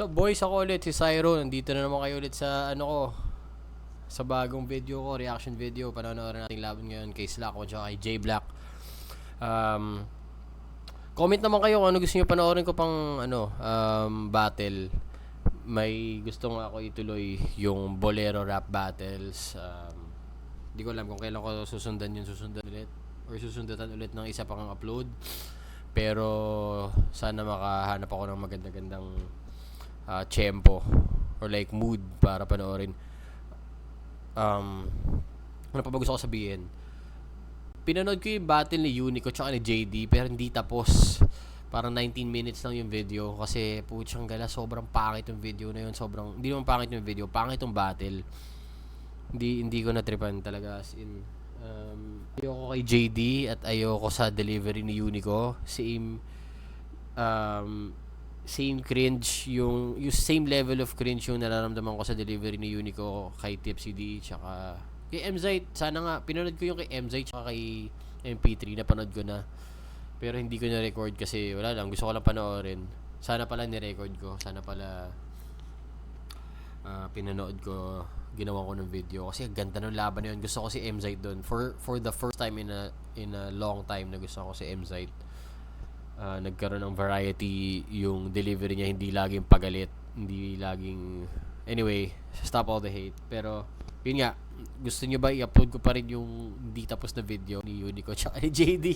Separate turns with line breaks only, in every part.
So boys, ako ulit si Cyro. Nandito na naman kayo ulit sa ano ko, sa bagong video ko, reaction video. Panoorin natin laban ngayon kay Slack o kay J Black. Um, Comment naman kayo kung ano gusto niyo panoorin ko pang battle. May gusto nga ako ituloy yung Bolero rap battles. Di ko alam kung kailan ko susundan ulit or susundatan ulit ng isa pang upload. Pero sana makahanap ako ng maganda-gandang tempo or like mood para panoorin. Ano pa ba gusto ko sabihin? Pinanood ko yung battle ni Unico tsaka ni JD pero hindi tapos. Parang 19 minutes lang yung video kasi putsang gala, sobrang pangit yung video na yun. Hindi naman pangit yung video, pangit yung battle. Hindi ko natripan talaga, as in. Ayoko kay JD at ayoko sa delivery ni Unico. Same cringe, yung same level of cringe yung nararamdaman ko sa delivery ni Unico kay Tipsy D tsaka kay MZite. Sana nga pinanood ko yung kay MZite tsaka kay MP3, napanood ko na. Pero hindi ko na-record kasi wala lang, gusto ko lang panoorin. Sana pala ni-record ko, sana pala pinanood ko, ginawa ko ng video kasi ganda ng laban na yun. Gusto ko si MZite doon for the first time in a long time na gusto ko si MZite. Nagkaroon ng variety yung delivery niya, hindi laging pagalit, hindi laging anyway, stop all the hate. Pero yun nga, gusto niyo ba i-upload ko pa rin yung hindi tapos na video ni Unico tsaka ni JD?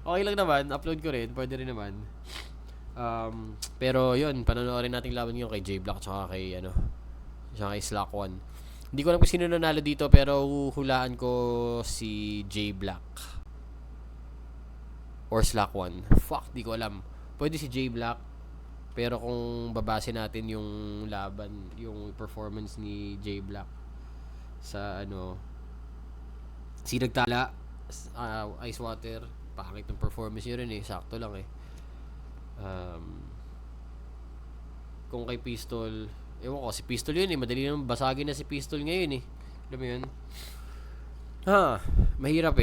Okay lang naman, upload ko rin, pwede rin naman. Pero yun, panonoorin natin laban yung kay J Black tsaka kay Slack One. Hindi ko alam kung sino nanalo dito pero hulaan ko si J Black or Slack One. Fuck, di ko alam. Pwede si J Black. Pero kung babase natin yung laban, yung performance ni J Black sa si nagtala, Ice Water, pangit ng performance niya rin sakto lang kung kay Pistol, ewan ko, si Pistol yun madali nang basagin na si Pistol ngayon alam mo yun, mahirap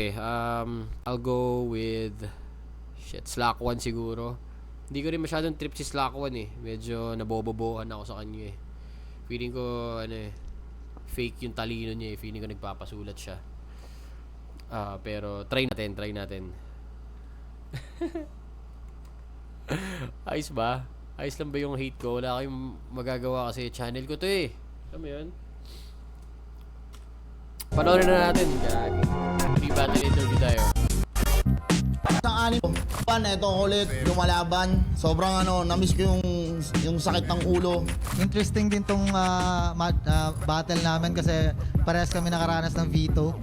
I'll go with Slack One siguro. Hindi ko rin masyadong trip si Slack One medyo nabobobohan ako sa kanya feeling ko fake yung talino niya feeling ko nagpapasulat siya. Pero try natin. Ayos ba? Ayos lang ba yung hate ko? Wala kayong magagawa kasi channel ko to alam mo yun? Panoorin na natin. Free battle interview tayo.
Sa anim, ito ulit, lumalaban. Sobrang na-miss ko yung sakit ng ulo.
Interesting din tong battle namin kasi parehas kami nakaranas ng veto.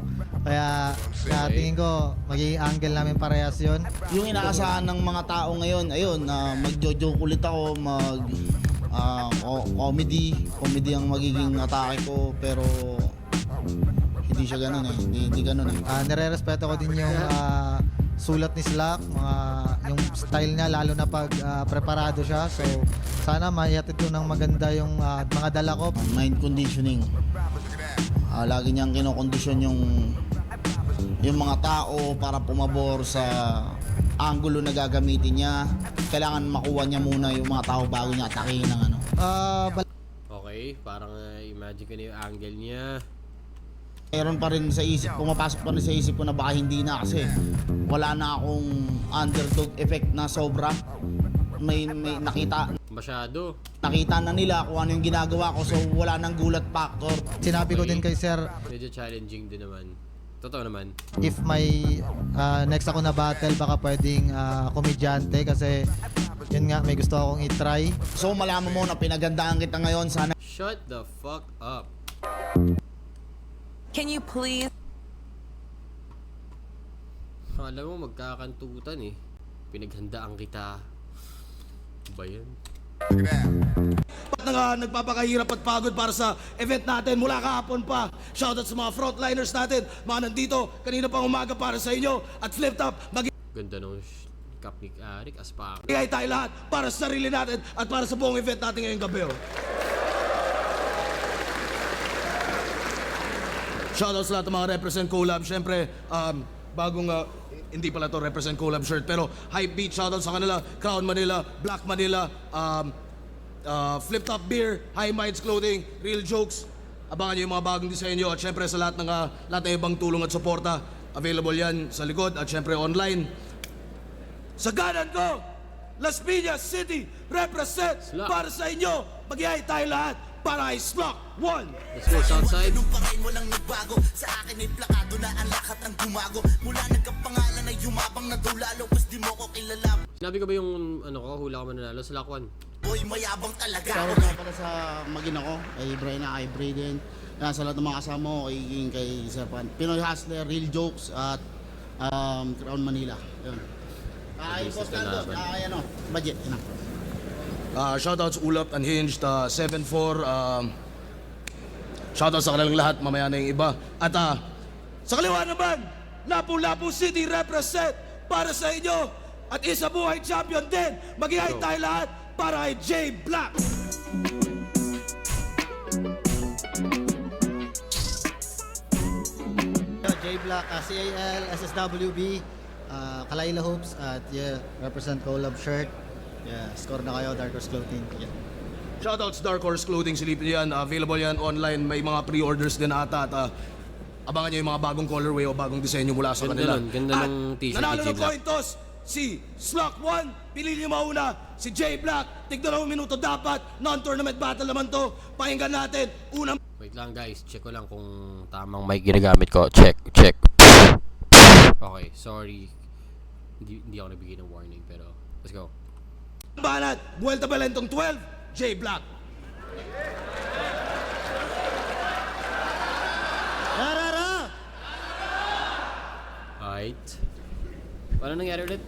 Kaya sa tingin ko, magiging angle namin parehas yun.
Yung inaasahan ng mga tao ngayon, ayun, mag-joke ulit ako, comedy ang magiging atake ko, pero hindi siya ganun hindi ganun
Nire-respeto ko din yung sulat ni Slack, yung style niya, lalo na pag preparado siya. So sana maihatid ko ng maganda yung mga dala ko.
Mind conditioning. Lagi niyang kinokondisyon yung mga tao para pumabor sa angulo na gagamitin niya. Kailangan makuha niya muna yung mga tao bago niya atakihin ng
Okay, parang imagine ko na yung angle niya.
Meron pa rin sa isip, pumapasok pa rin sa isip ko na baka hindi na kasi wala na akong underdog effect na sobra. May nakita na nila kung ano yung ginagawa ko, so wala nang gulat factor.
Sinabi ko din kay Sir,
medyo challenging din naman. Totoo naman.
if may next ako na battle, baka pwedeng komedyante kasi yun nga, may gusto akong i-try.
So malaman mo na pinagandaan kita ngayon, sana
Shut the fuck up.
Can you please?
Alam mo, magkakantutan pinaghandaan kita. Ba yan?
Nagpapakahirap at pagod para sa event natin mula kahapon pa. Shoutout sa mga frontliners natin, mga nandito kanina pang umaga para sa inyo. At Flip Top,
Ganda nung cup ni Arik Aspak.
magigay tayo lahat para sa sarili natin at para sa buong event natin ngayong gabi. Shoutout sa lahat ng mga represent collab. Siyempre, bagong hindi pala to represent collab shirt, pero Hype Beat, shoutout sa kanila, Crown Manila, Black Manila, Flip Top Beer, High Minds Clothing, Real Jokes. Abangan nyo yung mga bagong disenyo at syempre sa lahat ng ibang tulong at suporta. Available yan sa likod at syempre online. Sa ganan ko, Las Piñas City represent
Slak.
para sa inyo. Mag-ihay tayo lahat para ay Slak 1.
Let's go, Southside.
Nung pangay mo lang nagbago. Sa akin ay plakado na ang lahat ang gumago. Mula nagkapangalan ay yumabang na daw lalo. Mas di mo ko kilala.
Sinabi ko ba yung hula ka mananalo sa Lakwan?
Boy, mayabang talaga.
Shoutout nga pala sa magina ko, kay Bryna, kay Brayden, sa lahat ng mga kasama ko, kay Sir Pan. Pinoy Hustler, Real Jokes, at Crown Manila. Yun. Ay, Boss Carlos, budget. Yun na.
Shoutouts Ulap, Unhinged, 7-4. Shoutouts sa kanilang lahat, mamaya na yung iba. At sa kaliwa naman, Lapu-Lapu City represent para sa inyo. At isa buhay champion din. Mag-ihay tayo lahat para kay J Black.
J Black, CAL, SSWB, Kalayla Hoops, at represent Collab Shirt. Yeah, score na kayo, Dark Horse Clothing. Yeah.
Shoutouts Dark Horse Clothing, silipin yan. Available yan online. May mga pre-orders din ata. At abangan nyo yung mga bagong colorway o bagong disenyo mula sa
Ganda
kanila.
nun, ganda
At
ng t-shirt ni
nanalo
J
ng
Black.
coin toss, si Slak 1. Pili niyo mauna, si J Black. Tignan mo minuto dapat. Non-tournament battle naman to. Pakinggan natin. Unang
Wait lang guys, check ko lang kung tamang mic ginagamit ko. Check. Okay, sorry. Hindi ako nabigay ng warning pero let's go.
banat. Buwelta Balentong 12, J Black.
Alright. Paano nangyari ulit?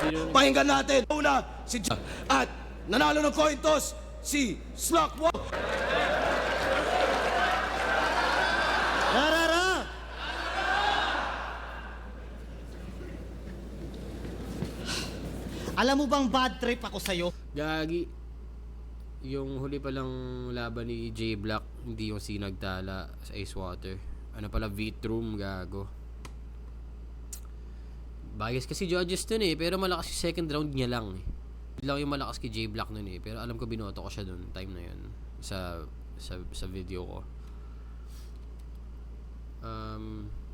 Sino?
Pakinggan natin. Una, si J. At nanalo ng coin toss, si Slak 1.
Alam mo bang bad trip ako sa'yo?
Gagi. Yung huli palang laban ni J Black, hindi yung sinagtala sa Ice Water. Ano pala, V-Room, gago. Bias kasi judges dun eh, pero malakas yung second round niya lang eh. Yun lang yung malakas kay J Black nun eh, pero alam ko binoto ko siya dun, time na yun. Sa video ko.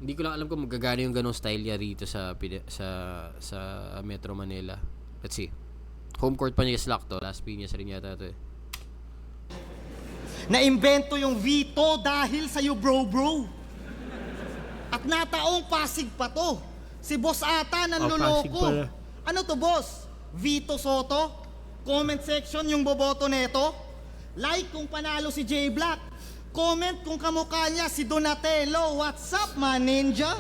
Hindi ko lang alam kung magagana yung ganong style niya rito sa Metro Manila. Let's see. Home court pa niya Slack to. Las Piñas rin yata to eh.
Naimbento yung Vito dahil sa'yo bro. At nataong Pasig pa to. Si boss ata
Pasig
nanloloko.
pala.
Ano to boss? Vito Soto? Comment section yung boboto neto? Like kung panalo si J Black. Comment kung kamukha niya si Donatello. What's up man ninja?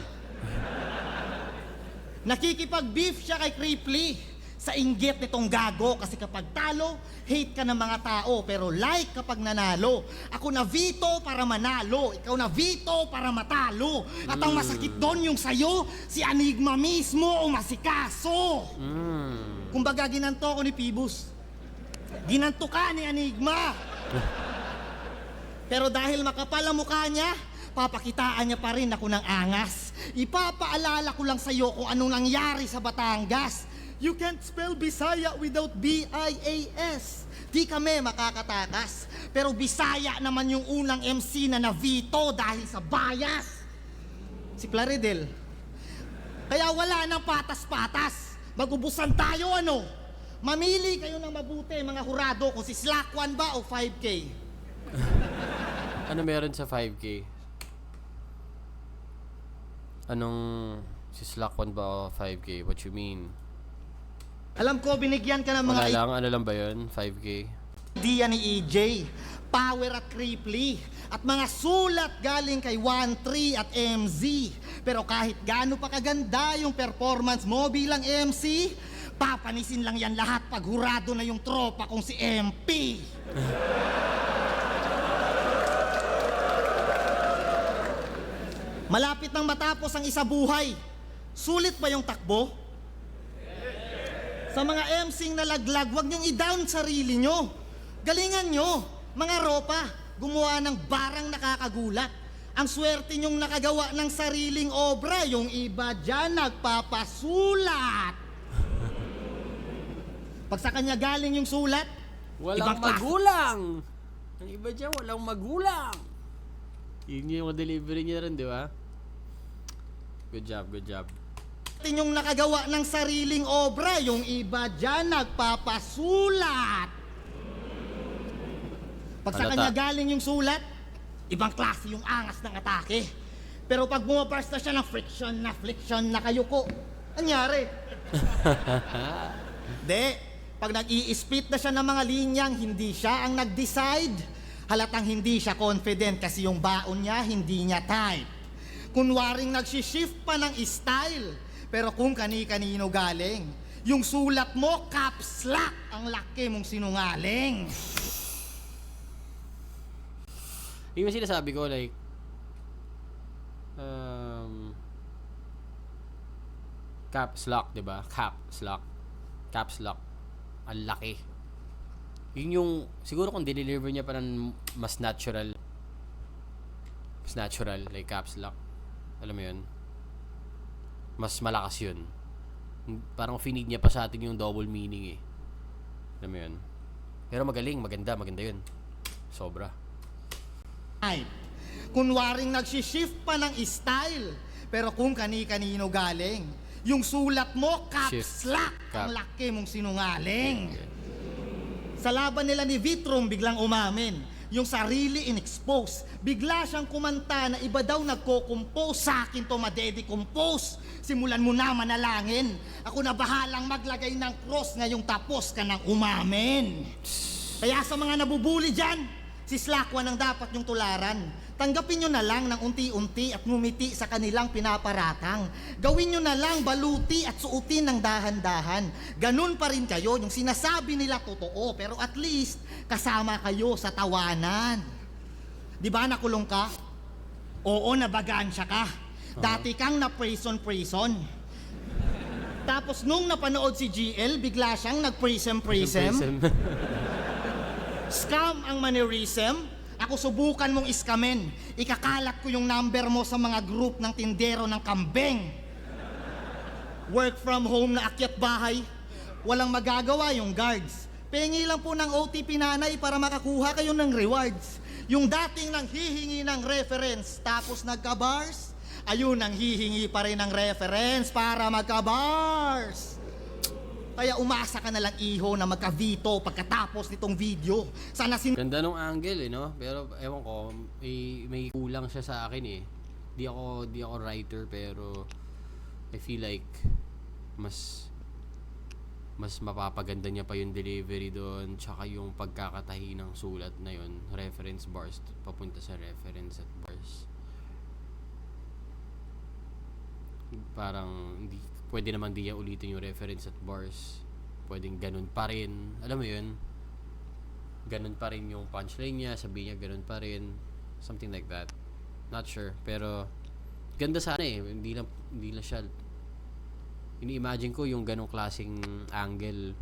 Nakikipag-beef siya kay Cripply sa inggit nitong gago kasi kapag talo, hate ka ng mga tao pero like kapag nanalo. Ako na Vito para manalo, ikaw na Vito para matalo. At ang masakit doon yung sayo, si Enigma mismo o masikaso. Kumbaga ginanto ko ni Pibus. Ginanto ka ni Enigma. Pero dahil makapal ang mukha niya, papakitaan niya pa rin ako ng angas. Ipapaalala ko lang sa'yo kung anong nangyari sa Batangas. You can't spell Bisaya without B-I-A-S. Di kami makakatakas. Pero Bisaya naman yung unang MC na na-veto dahil sa bias. Si Plaridel. Kaya wala nang patas-patas. Mag-ubusan tayo ano? Mamili kayo ng mabuti mga hurado kung si Slack 1 ba o 5K.
Ano meron sa 5K? Anong si Slack 1 ba o 5K? What you mean?
Alam ko binigyan ka ng mga
Wala lang, ano lang ba yun? 5K?
idea ni EJ, Power at Cripply, at mga sulat galing kay 1-3 at MZ. Pero kahit gaano pa kaganda yung performance mo bilang MC, papanisin lang yan lahat pag hurado na yung tropa kong si MP. Malapit nang matapos ang isa buhay. Sulit ba yung takbo? Sa mga MCing nalaglag, huwag niyong i-down sarili niyo. Galingan niyo, mga ropa, gumawa ng barang nakakagulat. Ang swerte niyong nakagawa ng sariling obra, yung iba dyan nagpapasulat. Pag sa kanya galing yung sulat,
Walang
Ibang klase.
magulang. Ang iba dyan, walang magulang. Yun yung delivery niya rin, di ba? Good job, good job.
Yung nakagawa ng sariling obra, yung iba dyan nagpapasulat. Pag sa
Halata.
kanya galing yung sulat, ibang klase yung angas ng atake. Pero pag bumabars na siya ng friction na kayuko, anyari? Di, pag nag-i-spit na siya ng mga linyang hindi siya ang nag-decide, halatang hindi siya confident kasi yung baon niya hindi niya type. Kunwaring nagsishift pa ng style, pero kung kani-kanino galing, yung sulat mo, caps lock, ang laki mong sinungaling.
Yung sinasabi ko, like, caps lock, di ba? Caps lock. Caps lock. Ang laki. Yun yung, siguro kung deliver niya pa ng mas natural, like caps lock. Alam mo yun? Mas malakas yun. Parang finid niya pa sa atin yung double meaning eh. Alam mo yun? Pero magaling, maganda yun. Sobra.
Ay, kunwaring nagsishift pa ng style, pero kung kani-kanino galing, yung sulat mo, caps
Shift.
lock,
Cap.
ang laki mong sinungaling. Sa laban nila ni Vitrom, biglang umamin. Yung sarili in-expose. Bigla siyang kumanta na iba daw nagko-compose. Sa akin to madede-compose. Simulan mo na manalangin. Ako na bahalang maglagay ng cross ngayong tapos ka nang umamin. Kaya sa mga nabubuli dyan, si Slakwan ang dapat yung tularan. Tanggapin nyo na lang ng unti-unti at ngumiti sa kanilang pinaparatang. Gawin nyo na lang baluti at suotin ng dahan-dahan. Ganun pa rin kayo, yung sinasabi nila totoo, pero at least kasama kayo sa tawanan. Di ba nakulong ka? Oo, nabagansya ka. Dati kang na-prison. Tapos nung napanood si GL, bigla siyang nag-prism. Scam ang mannerism. Ako subukan mong iskamen. Ikakalat ko yung number mo sa mga group ng tindero ng kambing. Work from home na akyat bahay. Walang magagawa yung guards. Pengi lang po ng OTP nanay para makakuha kayo ng rewards. Yung dating nang hihingi ng reference tapos nagka-bars, ayun nang hihingi pa rin ng reference para magka-bars. Kaya umasa ka na lang iho na magka-veto pagkatapos nitong video. Sana
Ganda nung angle eh, no? Pero ewan ko, may kulang siya sa akin eh. Di ako writer pero I feel like mas mapapaganda niya pa yung delivery doon, tsaka yung pagkakatahi ng sulat na yun, reference bars papunta sa reference at bars. Parang hindi pwede naman di niya ulitin yung reference at bars. Pwedeng ganun pa rin. Alam mo yun? Ganun pa rin yung punchline niya, sabihin niya ganun pa rin. Something like that. Not sure, pero ganda sana eh. Hindi lang siya. Ini-imagine ko yung ganong klaseng angle.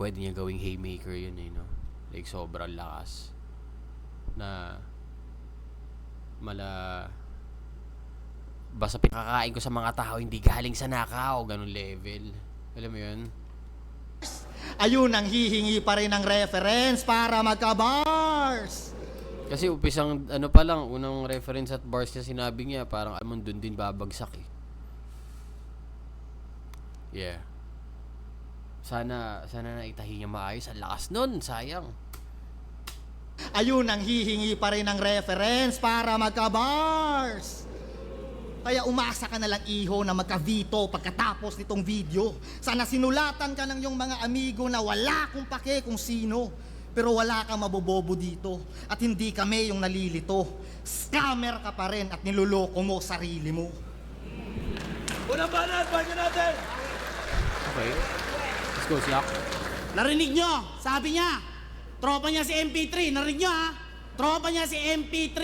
Pwede niya gawing haymaker yun eh, no? Like sobrang lakas. Na basta pinakakain ko sa mga tao hindi galing sa nakaw, ganun level. Alam mo yun?
ayun ang hihingi pa rin ng reference para magka-bars.
Kasi upisang ano pa lang, unang reference at bars niya sinabi niya, parang alam mo dun din babagsak eh. Yeah. Sana naitahi niya maayos. Ang lakas nun, sayang.
Ayun ang hihingi pa rin ng reference para magka-bars. Kaya umasa ka na lang iho na magka-veto pagkatapos nitong video. Sana sinulatan ka ng yung mga amigo na wala kung pake kung sino. Pero wala kang mabobobo dito. At hindi kami yung nalilito. Scammer ka pa rin at niloloko mo sarili mo.
Unang banat, banyan natin!
Okay. Let's go, Slack.
Narinig nyo? Sabi niya, tropa niya si MP3. Narinig nyo ha? Tropa niya si MP3.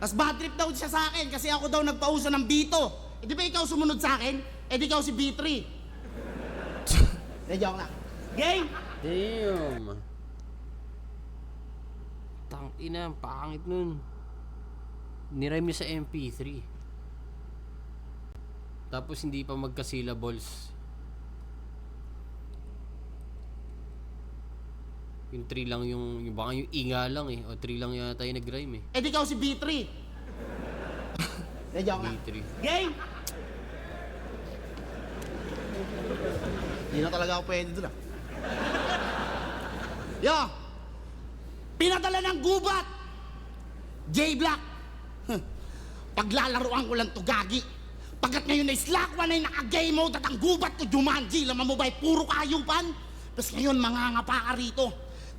Tapos bad trip daw siya sa akin kasi ako daw nagpauso ng Bito. Eh di ba ikaw sumunod sa akin? Eh di ikaw si B3. De joke lang. Game!
Damn. Tangina, pangit nun. Nirime niya sa MP3. Tapos hindi pa magka-syllables. Yung 3 lang yung baka yung inga lang eh. O 3 lang yata yung nag-rhyme eh.
Eh di ikaw si B3. Joke lang.
B3.
Game!
Hindi na talaga ako pwede doon
Yo! Pinadala ng gubat! J-Black! Paglalaroan ko lang to gagi. Pagkat ngayon ay Slack 1 ay naka-game mode at ang gubat ko Jumanji. Laman mo ba'y puro kaayupan? Tapos ngayon mangangapa ka rito.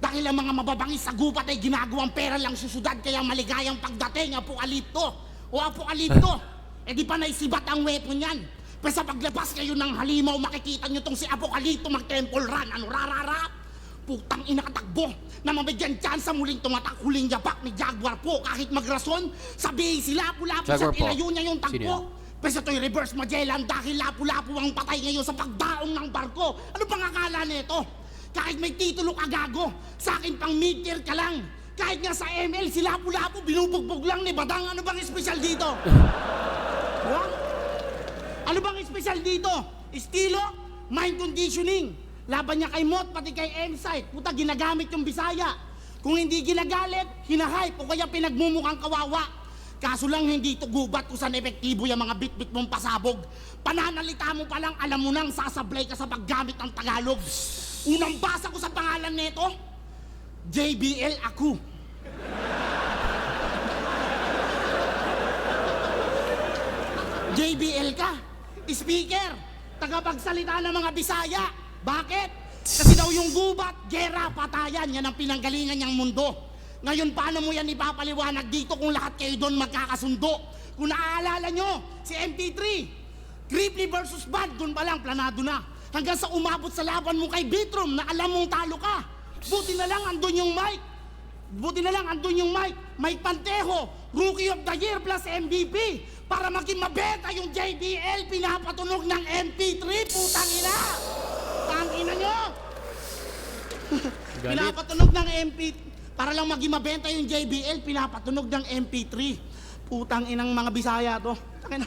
Dahil ang mga mababangis sa gubat ay ginagawang pera lang susudad kaya maligayang pagdating apokalipto o apokalipto. Eh di pa naisibat ang weapon yan. Pero sa paglabas kayo ng halimaw makikita nyo tong si Apokalipto mag-temple run. Ano rararap? Putang inakatakbo na mabigyan chance sa muling tumatak huling yapak ni Jaguar po kahit magrason. Sabihin si Lapu-Lapu sa
Jaguar po.
ilayo niya yung
Sino yan?
tagpo. Pero ito'y reverse Magellan dahil Lapu-Lapu ang patay ngayon sa pagdaong ng barko. Ano pang akala nito? Kahit may titulo ka gago, sa akin pang mid-tier ka lang. Kahit nga sa ML, si Lapu-Lapu binubugbog lang ni Badang. Ano bang espesyal dito? Huh? Ano bang espesyal dito? Estilo, mind conditioning. Laban niya kay Mot, pati kay M-Site. Puta, ginagamit yung Bisaya. Kung hindi ginagalit, hinahype o kaya pinagmumukhang kawawa. Kaso lang hindi ito gubat kung saan epektibo yung mga bit-bit mong pasabog. Pananalita mo pa lang, alam mo nang sasablay ka sa paggamit ng Tagalog. Unang basa ko sa pangalan nito, JBL ako. JBL ka, speaker, tagapagsalita ng mga Bisaya. Bakit? Kasi daw yung gubat, gera, patayan, yan ang pinanggalingan niyang mundo. Ngayon, paano mo yan ipapaliwanag dito kung lahat kayo doon magkakasundo? Kung naaalala nyo, si MP3, Gripply versus Bad, doon pa lang, planado na. Hanggang sa umabot sa laban mo kay Bitrom na alam mong talo ka. Buti na lang andun yung Mike. Mike Pantejo, Rookie of the Year plus MVP. Para maging mabenta yung JBL, pinapatunog ng MP3, putang ina! Tangina nyo!
Galit.
Pinapatunog ng para lang maging mabenta yung JBL, pinapatunog ng MP3. Putang inang mga Bisaya to. Tangina.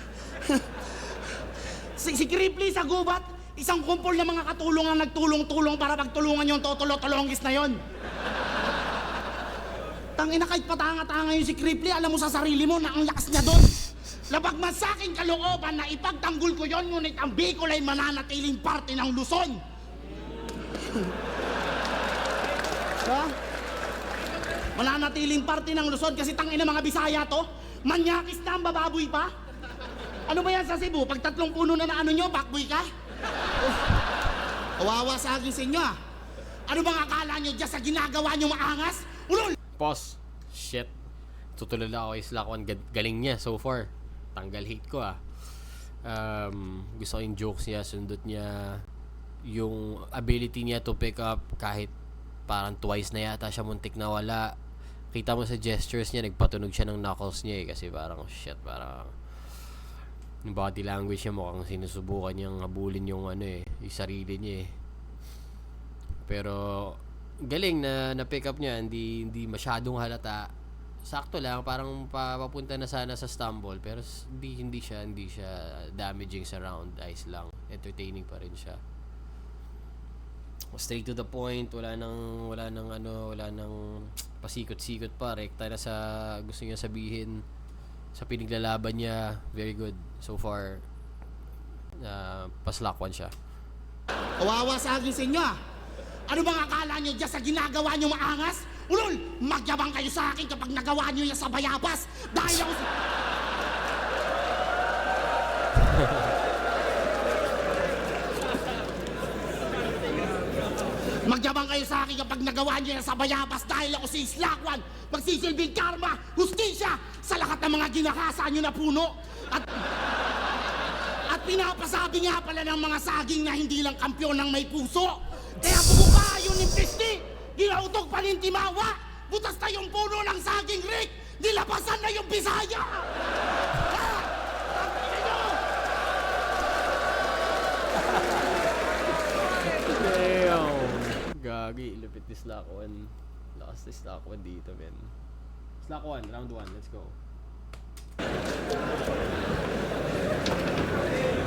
si Kripley sa gubat, isang kumpol ng mga katulong ang nagtulong-tulong para pagtulungan yung totolo-tolongis na yon. Tangina, kahit patanga-tanga yung si Kripley, alam mo sa sarili mo na ang lakas niya doon. Labag man sa aking kalooban na ipagtanggol ko yon, ngunit ang Bicol ay mananatiling parte ng Luzon. Ha? Mananatiling parte ng Luzon kasi tangina mga Bisaya to, manyakis na ang bababoy pa. Ano ba yan sa Cebu? Pag 3 puno na ano nyo, backboy ka? Kawawa sa akin sa inyo ah. Ano bang akala nyo dyan sa ginagawa nyo maangas? Ulol!
Pause. Shit. Tutulad ako kay Slack 1. Galing niya so far. Tanggal hate ko ah. Gusto ko yung jokes niya, sundot niya, yung ability niya to pick up kahit parang twice na yata siya muntik na wala. Kita mo sa gestures niya, nagpatunog siya ng knuckles niya eh, kasi parang shit, parang yung body language niya mukhang sinusubukan niyang habulin yung ano eh, yung sarili niya eh. Pero galing na pick up niya, hindi masyadong halata. Sakto lang, parang papunta na sana sa stumble, pero hindi siya damaging sa round, ice lang. Entertaining pa rin siya. Straight to the point, wala nang pasikot-sikot pa, rekta na sa gusto niya sabihin sa pinaglalaban niya. Very good so far. Paslak 1 siya.
Kawawa sa akin sa inyo ah. Ano bang akala nyo dyan sa ginagawa nyo maangas? Ulol! Magyabang kayo sa akin kapag nagawa nyo yan sa bayabas! Dahil ako sa... Magyabang kayo sa akin kapag nagawa nyo yan sa bayabas dahil ako si Slack 1! Magsisilbing karma, hustisya sa lahat ng mga ginahasa nyo na puno! At pinapasabi nga pala ng mga saging na hindi lang kampyon ng may puso! Kaya bumuka yun ng pisti, ginautok pa rin Timawa, butas na yung puno ng saging Rick, nilabasan na yung Bisaya!
Damn! Gagi, lupit ni Slack 1. Lakas ni Slack 1 dito, men. Slack 1, round 1, let's go.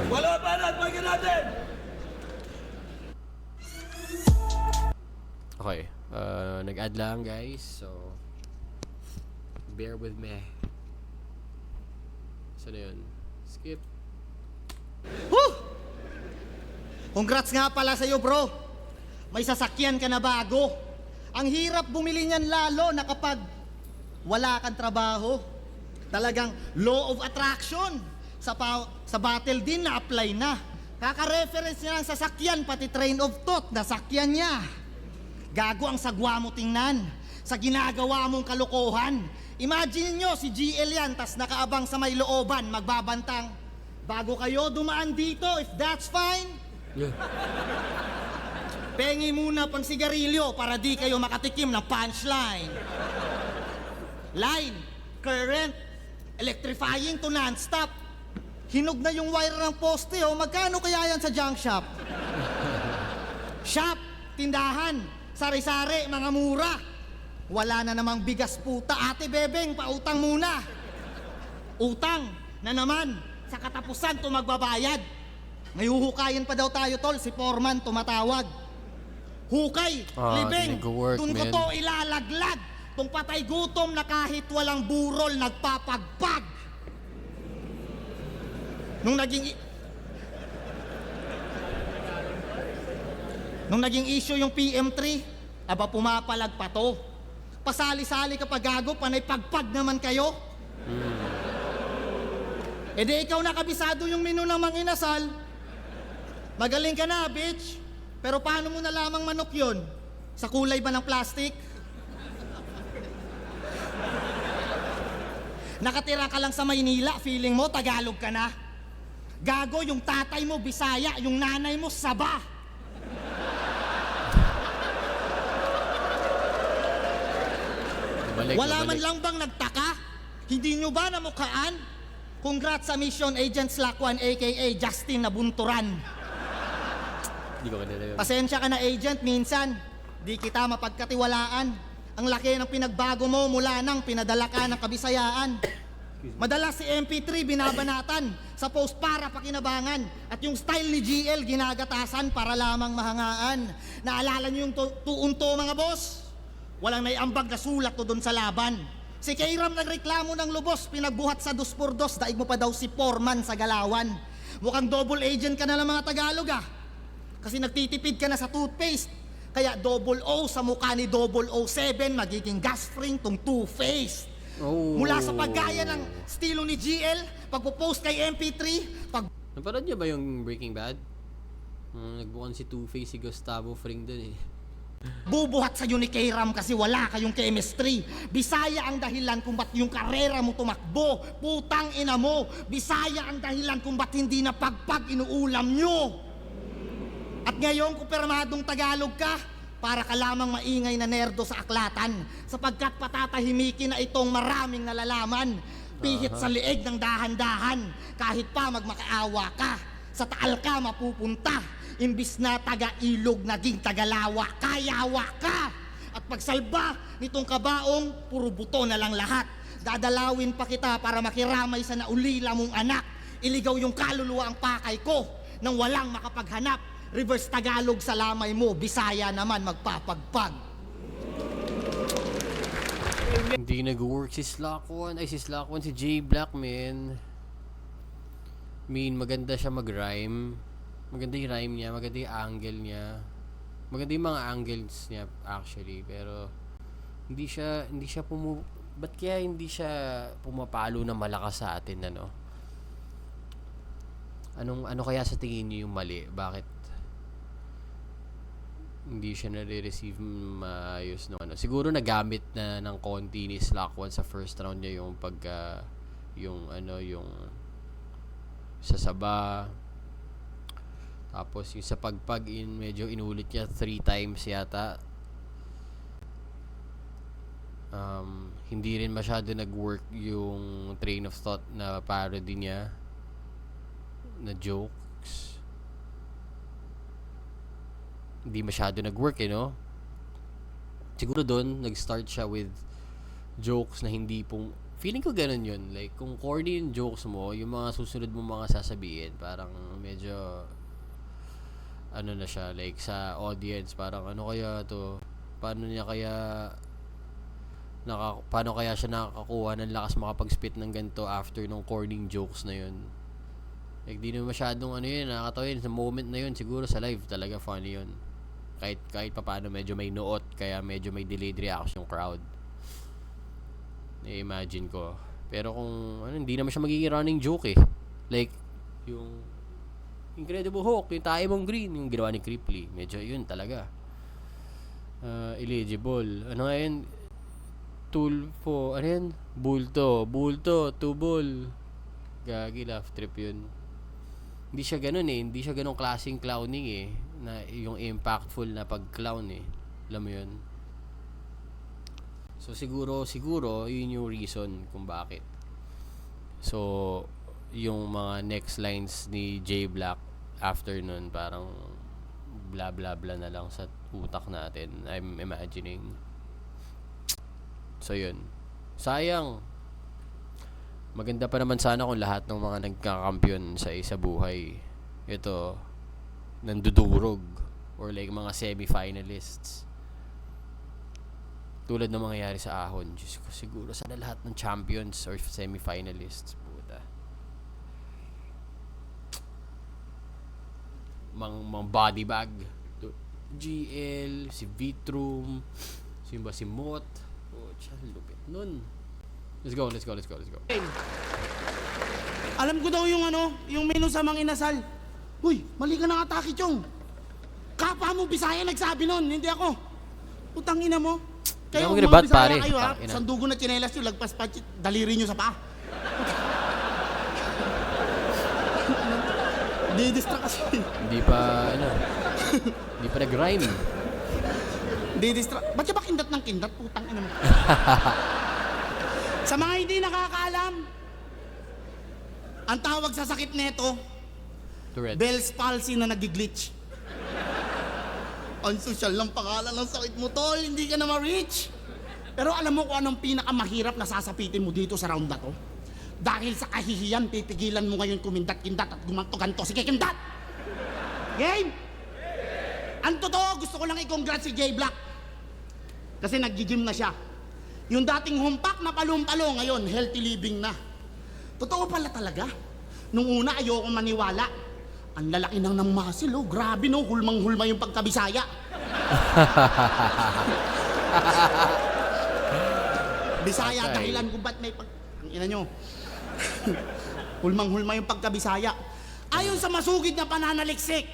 Wala pa natin, pagin natin!
Okay. Nag-add lang guys. So, bear with me. Saan na yun? Skip.
Woo! Congrats nga pala sa'yo, bro. May sasakyan ka na bago. Ang hirap bumili niyan lalo na kapag wala kang trabaho. Talagang law of attraction. Sa battle din na-apply na. Kaka-reference niya ng sasakyan, pati train of thought, nasakyan niya. Gago ang sagwa mo tingnan sa ginagawa mong kalokohan. Imagine nyo, si GL yan, tas nakaabang sa may looban, magbabantang, bago kayo dumaan dito, if that's fine,
Yeah.
pengi muna pang sigarilyo para di kayo makatikim ng punchline. Line, current, electrifying to non-stop. Hinog na yung wire ng poste, oh. Magkano kaya yan sa junk shop? Shop, tindahan, sari-sari, mga mura. Wala na namang bigas puta. Ate Bebeng, pautang muna. Utang na naman. Sa katapusan, to magbabayad. May huhukayin pa daw tayo, tol. Si Foreman tumatawag. Hukay, libing,
di nag-work,
dun ko
man.
to ilalaglag. Tung patay gutom na kahit walang burol, nagpapagpag. Nung naging issue yung PM3, aba pumapalag pa to. Pasali-sali ka pa gago, panay pagpag naman kayo. E di ikaw nakabisado yung menu ng mga inasal. Magaling ka na, bitch. Pero paano mo na lamang manok yun? Sa kulay ba ng plastic? Nakatira ka lang sa Maynila, feeling mo Tagalog ka na? Gago, yung tatay mo Bisaya, yung nanay mo Saba. Wala man lang bang nagtaka? Hindi nyo ba namukhaan? Congrats sa Mission Agent Slack 1 aka Justin Nabunturan.
Hindi ko kanila yun.
Pasensya ka na, agent, minsan di kita mapagkatiwalaan. Ang laki ng pinagbago mo mula nang pinadala ka ng Kabisayaan. Madalas si MP3 binabanatan sa post para pakinabangan, at yung style ni GL ginagatasan para lamang mahangaan. Naalala niyo yung tuunto, mga boss? Walang naiambag na sulat to doon sa laban. Si Kairam nagreklamo ng lubos, pinagbuhat sa 2x2, daig mo pa daw si Foreman sa galawan. Mukhang double agent ka na ng mga Tagalog, ah. Kasi nagtitipid ka na sa toothpaste. Kaya double O sa mukha ni 007, magiging gas spring tong two-faced.
Oh.
Mula sa paggaya ng estilo ni GL, pagpo-post kay MP3,
Napanood niyo ba yung Breaking Bad? Nagbukan si Two-Face, si Gustavo Fring dun eh.
bubuhat sa ni Kairam kasi wala kayong chemistry. Bisaya ang dahilan kung ba't yung karera mo tumakbo. Putang ina mo, Bisaya ang dahilan kung ba't hindi na pagpag inuulam nyo. At ngayon, kumpirmadong Tagalog ka, para ka lamang maingay na nerdo sa aklatan, sapagkat patatahimikin na itong maraming nalalaman. Pihit sa lieg ng dahan-dahan, kahit pa magmakaawa ka, sa taal ka mapupunta. Imbis na taga-ilog, naging tagalawa, kayawa ka. At pagsalba nitong kabaong, puro buto na lang lahat. Dadalawin pa kita para makiramay sa naulila mong anak. Iligaw yung kaluluwa ang pakay ko, nang walang makapaghanap. Reverse Tagalog sa lamay mo, Bisaya naman magpapagpag.
Hindi nag-work si Slack 1. Ay, si Slack 1, si J Black, man. Maganda siya mag-rhyme. Maganda yung rhyme niya, maganda yung angle niya. Maganda yung mga angles niya, actually. Pero, ba't kaya hindi siya pumapalo na malakas sa atin, ano? Ano kaya sa tingin niyo yung mali? Bakit hindi siya nare-receive maayos no ano? Siguro nagamit na ng konti ni Slack 1 sa first round niya yung yung sa Saba. Tapos yung sa pagpag medyo inulit niya 3 times yata. Hindi rin masyado nag-work yung train of thought na parody niya na jokes. Hindi masyado nag-work, no? Siguro doon nag-start siya with jokes na hindi feeling ko ganun yun. Like, kung corny yung jokes mo, yung mga susunod mo mga sasabihin, parang medyo na siya, like sa audience, parang ano kaya to, Paano kaya siya nakakakuha ng lakas makapag-spit ng ganito after nung corning jokes na yun? Like, di naman masyadong ano yun, nakakatawa yun. Sa moment na yun, siguro sa live talaga funny yun. Kahit paano medyo may noot, kaya medyo may delayed reaction yung crowd. I-imagine ko. Pero kung hindi naman siya magiging running joke eh. Like, yung Incredible Hulk, yung tae mong green, yung ginawa ni Cripply. Medyo yun talaga. Illegible. Ano nga yun? Tulfo. Ano yan? Bulto. Tubol. Gagi, laugh trip yun. Hindi siya ganun eh. Hindi siya ganun klaseng clowning eh. Na yung impactful na pag-clown eh. Alam mo yun? So siguro yun yung reason kung bakit. So yung mga next lines ni J Black after nun parang bla bla bla na lang sa utak natin. I'm imagining. So yun. Sayang. Maganda pa naman sana kung lahat ng mga nagkakampiyon sa isa buhay ito nandudurog or like mga semi-finalists. Tulad ng mangyayari sa Ahon. Diyos ko, siguro sana lahat ng champions or semi-finalists. Puta. Mang body bag. GL, si Vitrum, si Mot. Oh, lupit nun. Let's go.
Alam ko daw yung menu sa mga inasal. Uy, mali ka ng atake, Chong. Kapwa mo Bisaya nagsabi nun, hindi ako. Putang ina mo. Kayo,
Hindi ako
mga
ginabat,
Bisaya
pare.
kayo ha,
Tangina.
sandugo na tsinelas nyo, lagpas pa daliri nyo sa paa. Di-distract kasi.
Hindi pa nag-rhyme.
Di-distract. Ba't siya ba kindat ng kindat? Putang ina mo. Sa mga hindi nakakaalam, ang tawag sa sakit neto,
Tourette.
Bell's palsy na nag-glitch. Ang social ng pangalan ng sakit mo, tol. Hindi ka na ma-reach. Pero alam mo kung anong pinakamahirap na sasapitin mo dito sa round na to? Dahil sa kahihiyan, pipigilan mo ngayon kumindat-kindat at gumanto-ganto. Sige, kindat! Game! Ang totoo, gusto ko lang i-congrats si J Black. Kasi nag-gym na siya. Yung dating humpak na palong-palo, ngayon, healthy living na. Totoo pala talaga. Nung una, ayoko maniwala. Ang lalaki nang ng muscle, oh. Grabe, no? Hulmang-hulma yung pagkabisaya. Bisaya,
Okay.
dahilan kung ba't may Ang ina nyo. Hulmang-hulma yung pagkabisaya. Ayon sa masugid na pananaliksik,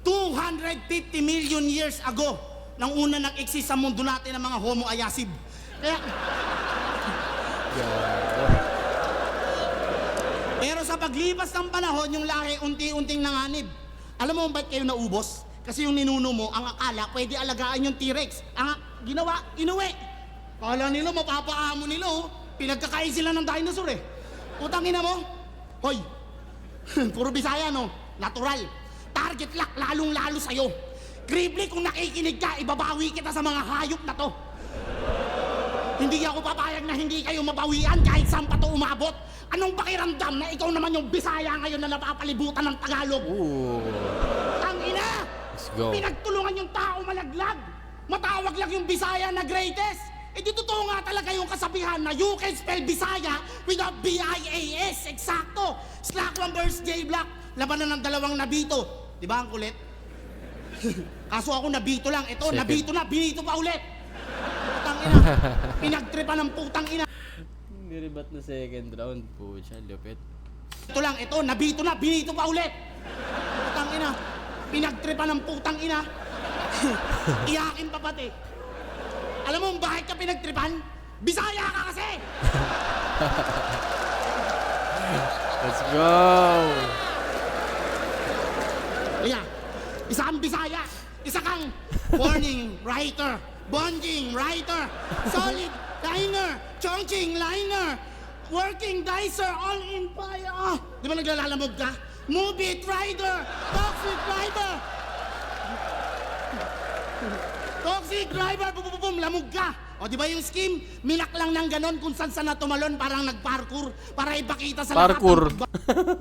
250 million years ago, nang una nag-exist sa mundo natin ang mga Homo ayasib. Kaya... Pero sa paglipas ng panahon, yung lahi unti-unting nanganib. Alam mo ba't kayo naubos? Kasi yung ninuno mo, ang akala, pwede alagaan yung T-Rex. Ang ginawa, inuwi. Kala nila, mapapaamo nila, oh. Pinagkakain sila ng dinosaur, eh. Utang ina mo. Hoy, puro Bisaya, no? Natural. Target lock, lalong-lalo sa'yo. Kribli, kung nakikinig ka, ibabawi kita sa mga hayop na to. Hindi ako papayag na hindi kayo mabawian kahit saan pa to umabot. Anong pakiramdam na ikaw naman yung Bisaya ngayon na napapalibutan ng Tagalog?
Ooh.
Tangina!
Let's go.
Pinagtulungan yung tao malaglag. Matawag lang yung Bisaya na greatest. Eh di totoo nga talaga yung kasabihan na you can spell Bisaya without B-I-A-S. Eksakto. Slack 1 versus J Black. Labanan ng dalawang nabito. Di ba ang kulit? Kaso ako nabito lang. Ito,
Second.
nabito na. Binito pa ulit. Putang ina. Pinagtripan ng putang ina.
Niribat na second round po siya, lupit.
Ito lang, ito, nabito na, binito pa ulit. Putang ina. Pinagtripan ng putang ina. Iyakin pa pati. Alam mo bakit ka pinagtripan? Bisaya ka kasi!
Let's go!
Kaya, isa kang Bisaya, isa kang warning writer, bonding writer, solid liner, chongching liner, working dicer, all in fire. Oh, di ba naglalalamog ka? Move it, rider! Toxic driver! Toxic driver! Bum, lamog ka! O di ba yung scheme? Minak lang ng ganon kung saan na tumalon, parang nag-parkour para ipakita sa
Parkour.
lahat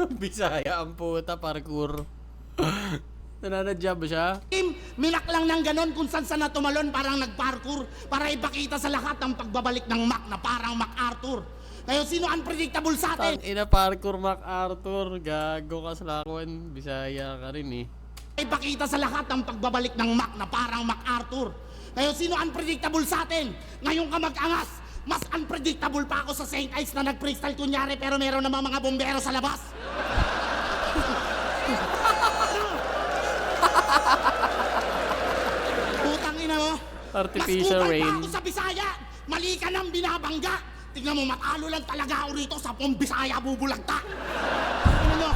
ng...
Bisaya ang puta, parkour. Nananadya ba siya?
Minak lang ng ganon kung saan na tumalon parang nag-parkour para ipakita sa lahat ng pagbabalik ng Mac na parang MacArthur. Ngayon, sino unpredictable sa atin?
Ina parkour MacArthur. Gago ka sa lakwan. Bisaya ka rin eh.
Ipakita sa lahat ng pagbabalik ng Mac na parang MacArthur. Ngayon, sino unpredictable sa atin? Ngayon ka mag-angas. Mas unpredictable pa ako sa St. Ives na nag-freestyle kunyari pero meron namang mga bombero sa labas. Putang ina mo.
Artificial
Mas kupal
rain.
pa ako sa Bisaya. Mali ka nang binabangga. Tignan mo, matalo lang talaga ako rito sa pong Bisaya bubulagta. Ano mo?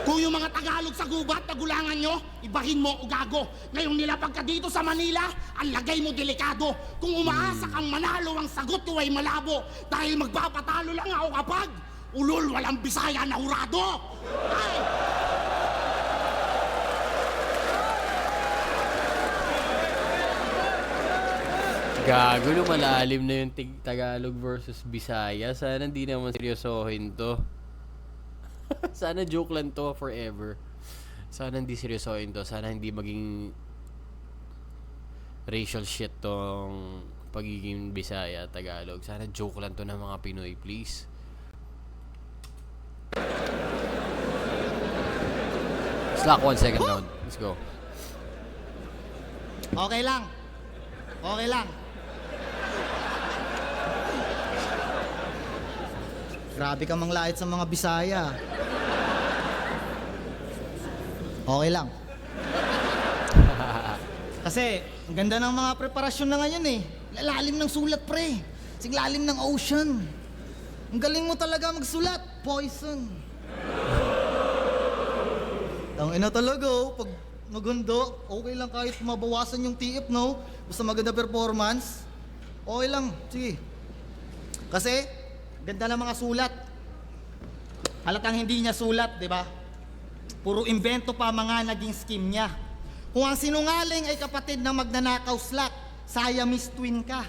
Kung yung mga Tagalog sa gubat, tagulangan nyo, ibahin mo o gago. Ngayon nilapag ka dito sa Manila, ang lagay mo delikado. Kung umaasa kang manalo, ang sagot ko ay malabo. Dahil magpapatalo lang ako kapag ulol walang Bisaya na hurado. Ay!
Gago, lumalalim na yung Tagalog versus Bisaya. Sana hindi naman seryosohin to. Sana joke lang to forever. Sana hindi seryosohin to. Sana hindi maging racial shit tong pagiging Bisaya, Tagalog. Sana joke lang to ng mga Pinoy, please. Slack 1 second round. Let's go.
Okay lang. Okay lang.
Grabe ka manglait sa mga Bisaya. Okay lang.
Kasi, ang ganda ng mga preparasyon na ngayon eh. Lalalim ng sulat, pre. Siglalim ng ocean. Ang galing mo talaga magsulat. Poison.
Ang ina talaga, oh, pag maganda, okay lang kahit mabawasan yung TF, no? Basta maganda performance, okay lang, sige.
Kasi, ganda ng mga sulat. Halatang hindi niya sulat, di ba? Puro invento pa mga naging scheme niya. Kung ang sinungaling ay kapatid ng magnanakaw Slack, Siamese twin ka.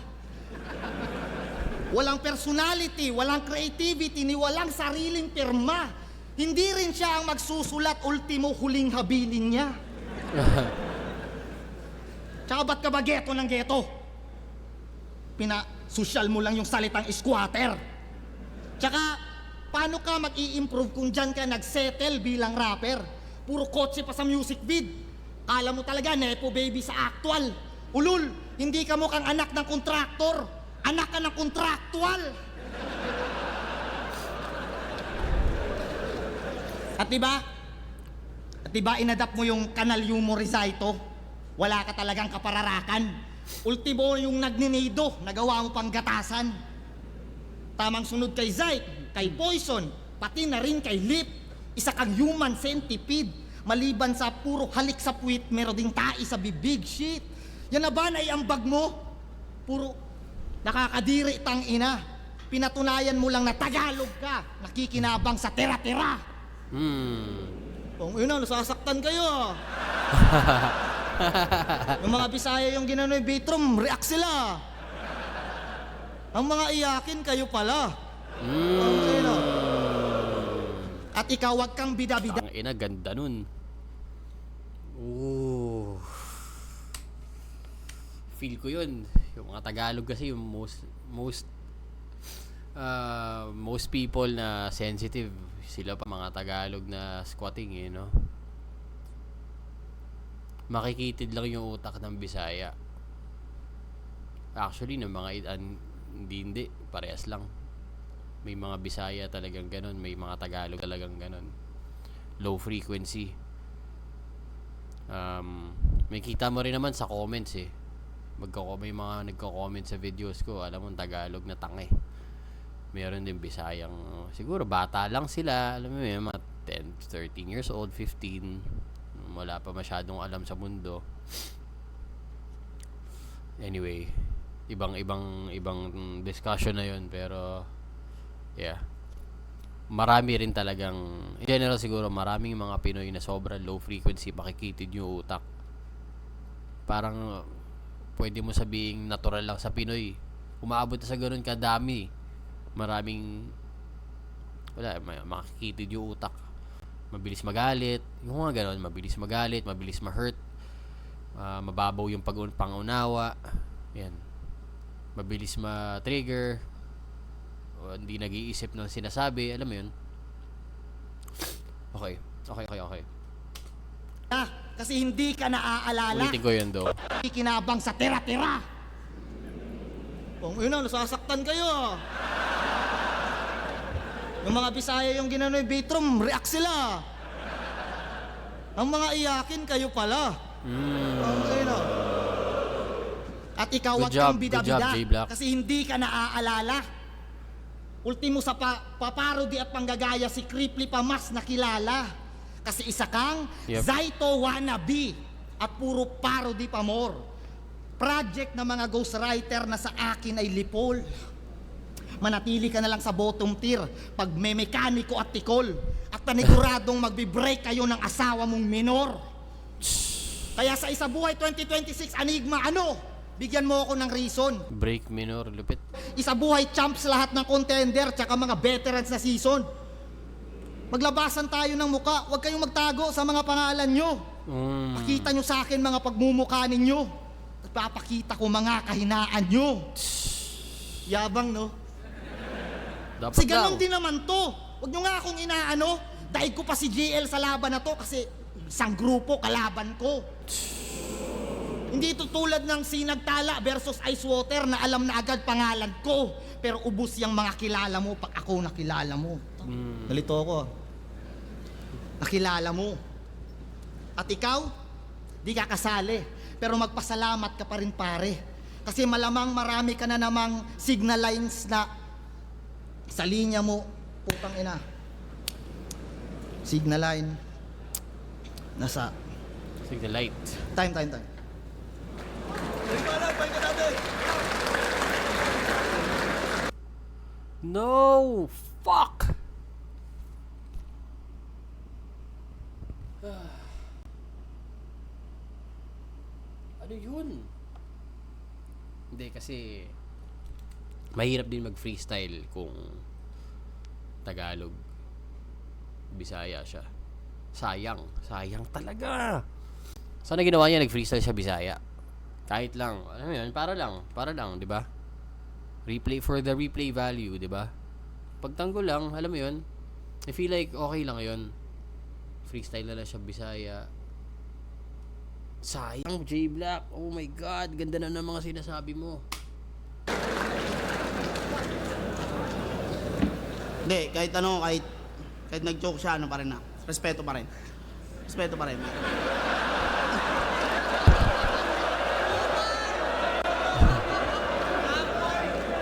Walang personality, walang creativity, ni walang sariling pirma. Hindi rin siya ang magsusulat, ultimo huling habilin niya. Tsaka ba't ka ba geto ng geto? Pina-social mo lang yung salitang squatter. Tsaka, paano ka mag-i-improve kung dyan ka nag-settle bilang rapper? Puro kotse pa sa music vid. Kala mo talaga, nepo baby sa actual. Ulul, hindi ka mukhang anak ng kontraktor. Anak ka ng kontraktual. At diba inadapt mo yung kanal humor ito? Wala ka talagang kapararakan. Ultimo yung nagninido, nagawa mo pang gatasan. Tamang sunod kay Zayt, kay Poison, pati na rin kay Lip. Isa kang human centipede. Maliban sa puro halik sa puwit, meron ding tai sa bibig. Shit. Yan na ba na iambag mo? Puro nakakadiri tang ina. Pinatunayan mo lang na Tagalog ka. Nakikinabang sa tera-tera.
Ang ina, nasasaktan kayo. Yung mga Bisaya yung ginano yung Bitrom, react sila. Ang mga iyakin kayo pala. Ang ina.
At ikaw wag kang bida-bida.
Ang ina, ganda nun. Ooh. Feel ko yun. Yung mga Tagalog kasi yung most people na sensitive, sila pa mga Tagalog na squatting, you know. Makikitid lang yung utak ng Bisaya. Actually, ng mga hindi, parehas lang. May mga Bisaya talagang ganun, may mga Tagalog talagang ganun. Low frequency. May kita mo rin naman sa comments eh. May mga nagko-comment sa videos ko, alam mo, Tagalog na tangi. Meron din Bisayang, siguro bata lang sila, alam mo yun, mga 10, 13 years old, 15, wala pa masyadong alam sa mundo. Anyway, ibang discussion na yun, pero yeah, marami rin talagang, in general siguro, maraming mga Pinoy na sobrang low frequency, makikitid yung utak. Parang pwede mo sabihing natural lang sa Pinoy. Umaabot na sa ganun kadami. Maraming wala, makikitid yung utak. Mabilis magalit. Yung mga ganon, mabilis magalit, mabilis ma-hurt. Mababaw yung pangunawa. Yan. Mabilis ma-trigger. O, hindi nag-iisip ng sinasabi. Alam mo yun? Okay.
Kasi hindi ka naaalala.
Ulitin ko yun, though.
Kinabang sa tira-tira. Kung yun nasasaktan kayo. Yung mga Bisaya yung ginano'y Bitrom, react sila. Ang mga iyakin, kayo pala. At ikaw, wag
Good job,
kang bida-bida.
J-Black.
Kasi hindi ka naaalala. Ultimo sa paparody at panggagaya si Cripply pa mas nakilala. Kasi isa kang Zaito wannabe at puro parody pa more. Project na mga ghostwriter na sa akin ay lipol. Manatili ka na lang sa bottom tier pag may mekaniko at tikol. At paniguradong magbe-break kayo ng asawa mong minor. Kaya sa Isa Buhay 2026 Enigma, bigyan mo ako ng reason.
Break minor, lupit.
Isa Buhay champs lahat ng contender tsaka mga veterans na season. Maglabasan tayo ng muka, huwag kayong magtago sa mga pangalan nyo. Pakita nyo sa akin mga pagmumukha ninyo. At papakita ko mga kahinaan nyo. Yabang, no?
Dapat
Kasi ganun
daw.
din naman to. Huwag nyo nga akong inaano. Dahil ko pa si JL sa laban na to kasi isang grupo kalaban ko. Hindi ito tulad ng Sinagtala versus Icewater na alam na agad pangalan ko. Pero ubus yung mga kilala mo pag ako nakilala mo. Nalito ako. Nakilala mo. At ikaw, di ka kasali. Pero magpasalamat ka pa rin pare. Kasi malamang marami ka na namang signal lines na sa linya mo, putang ina. Signal line. Nasa
Signal light.
time.
No! Fuck! Ano yun? Hindi, kasi mahirap din mag-freestyle kung Tagalog, Bisaya siya. Sayang talaga. Sana ginawa niya, nag-freestyle siya Bisaya. Kahit lang, alam mo yun, para lang, di ba? Replay for the replay value, di ba? Pagtanggol lang, alam mo yun, I feel like okay lang yun. Freestyle na lang siya Bisaya. Sayang, J-Black. Oh my God, ganda na ng mga sinasabi mo.
Hindi, kahit nag-joke siya, pa rin na. Respeto pa rin.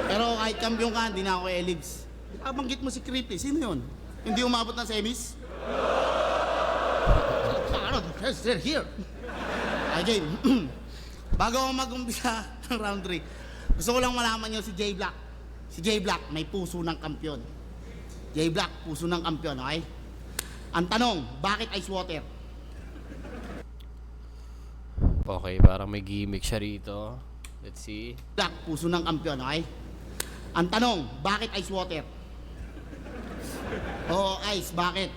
Pero kahit kampiyon ka, hindi na ako elibs. Banggit mo si Cripply, sino yun? Hindi umabot na semis? They're here. Okay, bago ako mag-umpisa ng round 3, gusto ko lang malaman nyo si J-Black. Si J-Black, may puso ng kampiyon. J-Black, puso ng kampiyon, okay? Ang tanong, bakit Icewater?
Okay, parang may gimmick siya rito. Let's see.
Black, puso ng kampiyon, okay? Ang tanong, bakit Icewater? Oo, Ice, bakit?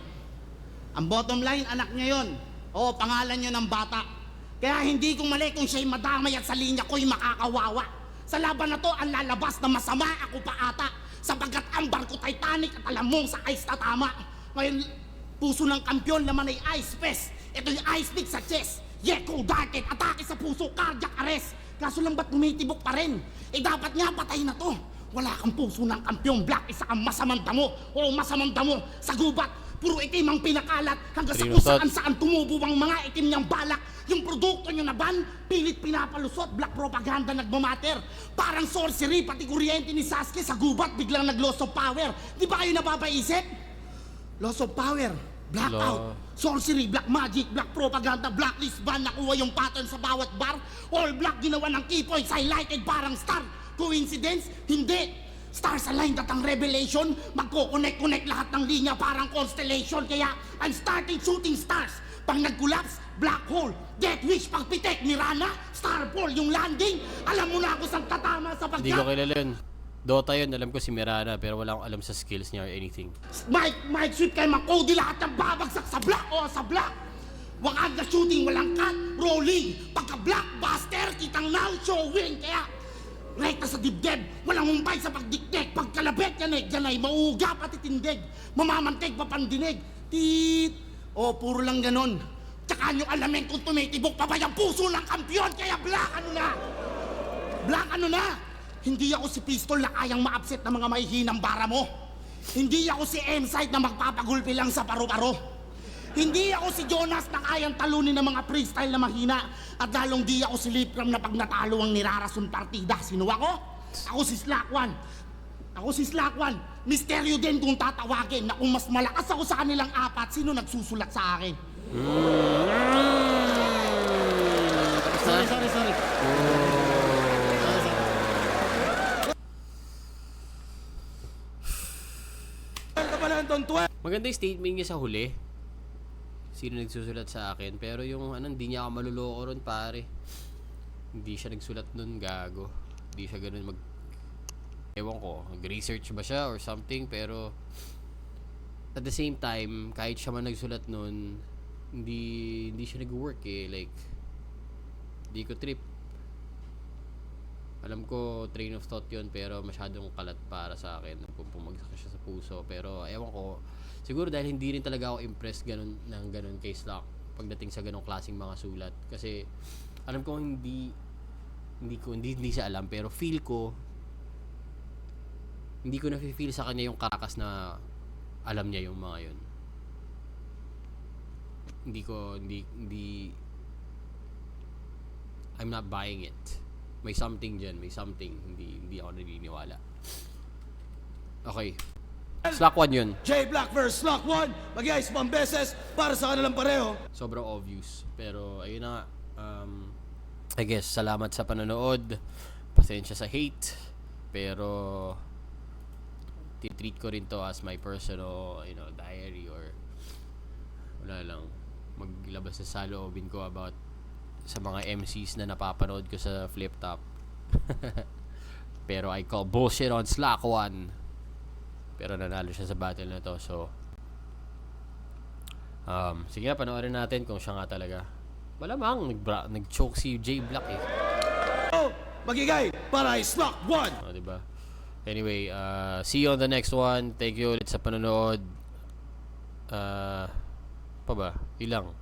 Ang bottom line, anak niya yun. Oo, pangalan niyo ng bata. Kaya hindi ko mali kung siya'y madamay at sa linya ko'y makakawawa. Sa laban na to, ang lalabas na masama ako pa ata. Sapagkat ang barko Titanic at alam mong sa ice tatama. Ngayon, puso ng kampiyon naman ay ice fest. Ito yung ice pick sa chest. Yeko, darted, atake sa puso, cardiac arrest. Kaso lang ba't tumitibok pa rin? Dapat nga patay na to. Wala kang puso ng kampiyon, Black. Isa kang masamang damo. O masamang damo sa gubat. Puro itim ang pinakalat hanggang sa kung saan tumubo ang mga itim niyang balak. Yung produkto niyo na ban, pilit pinapalusot, black propaganda nagmamater. Parang sorcery, pati kuryente ni Sasuke sa gubat, biglang nag-loss of power. Di ba kayo napapaisip? Loss of power, blackout, sorcery, black magic, black propaganda, blacklist ban, nakuha yung pattern sa bawat bar. All black ginawa ng key points, highlighted parang star. Coincidence? Hindi. Stars aligned at ang revelation, magko-connect lahat ng linya parang constellation. Kaya I'm starting shooting stars. Pag nag-collapse, black hole. Death wish, pagpitek, Mirana, star ball, yung landing. Alam mo na ako saan tatama sa
Hindi ko kilala yun. Dota yun, alam ko si Mirana, pero wala akong alam sa skills niya or anything.
Mike Sweet kay Makodi, lahat ng babagsak sa block o sa block. Wakanda shooting, walang cut, rolling. Pagka-blockbuster, kitang now showing. Kaya, rekta sa dibdib, walang mumpay sa pagdikdik. Pagkalabit, yan ay mauga pati tindig. Mamamantig, papandinig. Tit. O, puro lang ganon. Tsaka nyo alamin kung tumitibok pa ba yung puso ng kampiyon. Kaya black ano na? Black ano na? Hindi ako si Pistol na kayang ma-upset ng mga mahihinang bara mo. Hindi ako si M-Side na magpapagulpi lang sa paro-paro. Hindi ako si Jonas na kayang talunin ng mga freestyle na mahina. At lalong di ako si Lipram na pag natalo ang nirarason partida. Sino ako? Ako si Slackwan. Ako si Slackwan. Misteryo din kung tatawagin na kung mas malakas ako sa kanilang apat, sino nagsusulat sa akin? Sorry.
Maganda yung statement niya sa huli. Sino nagsusulat sa akin. Pero yung hindi niya ako maluloko ron, pare. Hindi siya nagsulat nun, gago. Hindi siya ganun ewan ko, nag-research ba siya or something. Pero at the same time, kahit siya man nagsulat nun, hindi siya nag-work eh. Like, hindi ko trip. Alam ko train of thought yun, pero masyadong kalat para sa akin kung pumagsak siya sa puso. Pero ewan ko, siguro dahil hindi rin talaga ako impressed ng ganun kay Slack pagdating sa ganung klaseng mga sulat. Kasi alam ko hindi siya alam, pero feel ko hindi ko na-feel sa kanya yung karakas na alam niya yung mga yun. Hindi I'm not buying it. May something dyan, hindi ako naniniwala. Okay, Slack 1 yun.
J Black vs Slack 1. Mag-ice pang beses para sa kanilang pareho.
Sobrang obvious. Pero ayun na nga. I guess salamat sa panonood. Pasensya sa hate. Pero titreat ko rin to as my personal, diary or wala lang. Maglabas sa saloobin ko about sa mga MCs na napapanood ko sa Flip Top. Pero I call bullshit on Slack 1. Pero nanalo siya sa battle na to. So sige, panoorin natin kung siya nga talaga. Malamang nag-choke si J Black eh.
Magigay para kay Slack 1.
Diba? Anyway, see you on the next one. Thank you ulit sa panonood. Pa ba? Ilang?